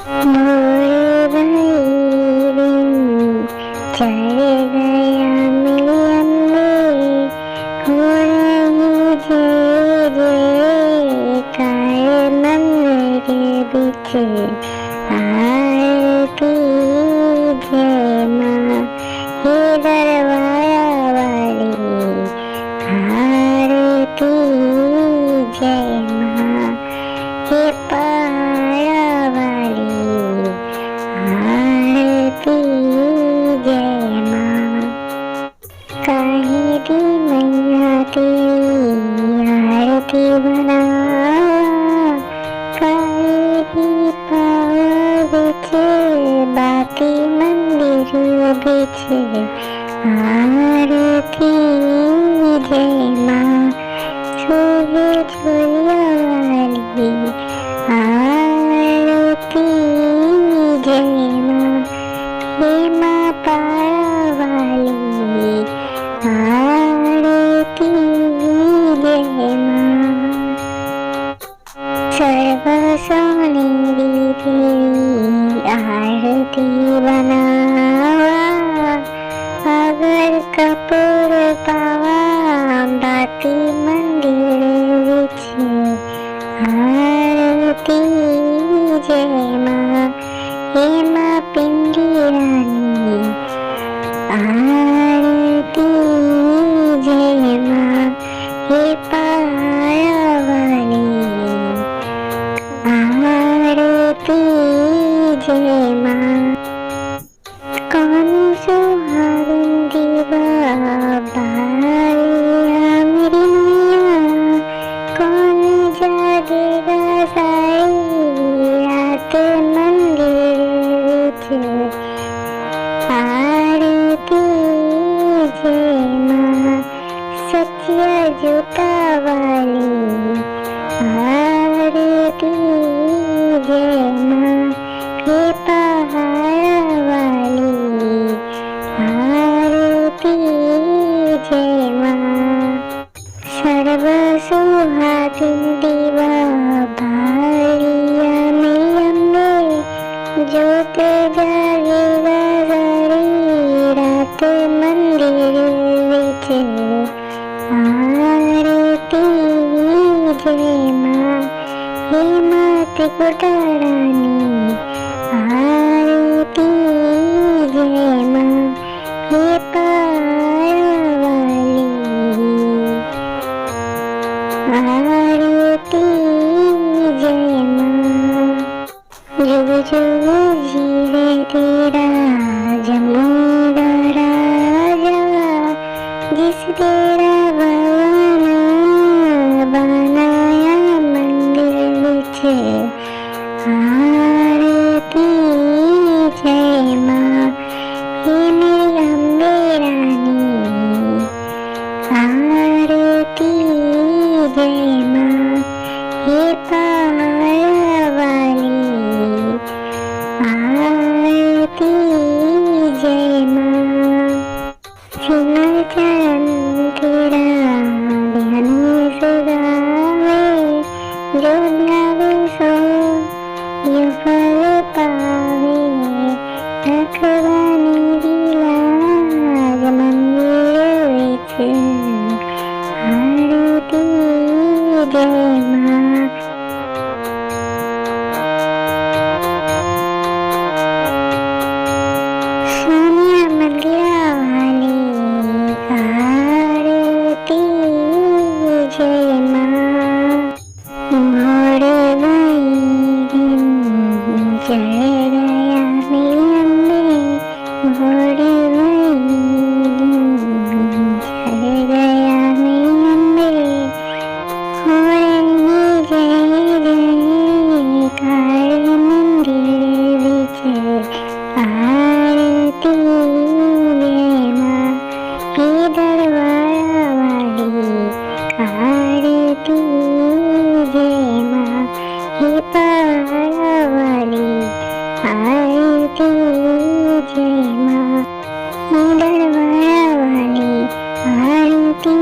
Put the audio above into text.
मोर भाई दिन चढ़ गया मिलन में, हो रही जय जयकार मंदिर बिच आरती जय माँ। हे दरबारा वाली आरती जय माँ। हे पहाड़ा वाली आरती जय माँ। काहे दी मैया तेरी आरती बनावा, काहे दी पावा बिच बाती मंदिर बिच आरती जय माँ। शोभे झुलिया वाली आरती जय माँ। हे माँ पारा वाली आरती जय माँ। सर्व सोनेरी तेरी आरती बनावा, अगर कपूर पावा बाती मंदिर विच आरती जय माँ। हे माँ पिंडी रानी आरती जय माँ। हे पहाड़ा वाली आरती जय माँ। कौन सुहागिन दीवा बालिया मेरी मैया, कौन जागेगा सारी रात मंदिर विच आरती जय माँ। सच्चिया जूता वाली आरती जय माँ। हे पहाड़ा वाली आरती जय माँ। सर्व सुहागिन दीवा बालिया मेरी अम्बे, ज्योत जागेगा सारी रात मंदिर विच आरती जय माँ। हे माँ त्रिकुटा रानी आरती जय माँ। हे पहाड़ा वाली आरती जय माँ। जुग जुग जीवे तेरा जमूदा राजा, जिस तेरा भवन बनाया मंदिर विच आरती जय माँ। हे मेरी अम्बे रानी आरती जय माँ। हे पहाड़ा वाली आरती जय माँ। सिमर चरण तेरा ध्यान से गावे, जो ध्यावे सो यो फल पावे। रखवानी दी लाज मंदिर विच आरती जय माँ। सोनिया मंदिरा वाली आरती जय माँ। मोर भाई दिन चढ़ गया मेरी अम्बे, मोर भाई दिन चढ़ गया मेरी अम्बे, हो रही जय जयकार मंदिर विच आरती जय माँ। हे दरबारा वाली आरती जय माँ। हे पहाड़ा वाली आरती जय माँ। हे दरबारा वाली आरती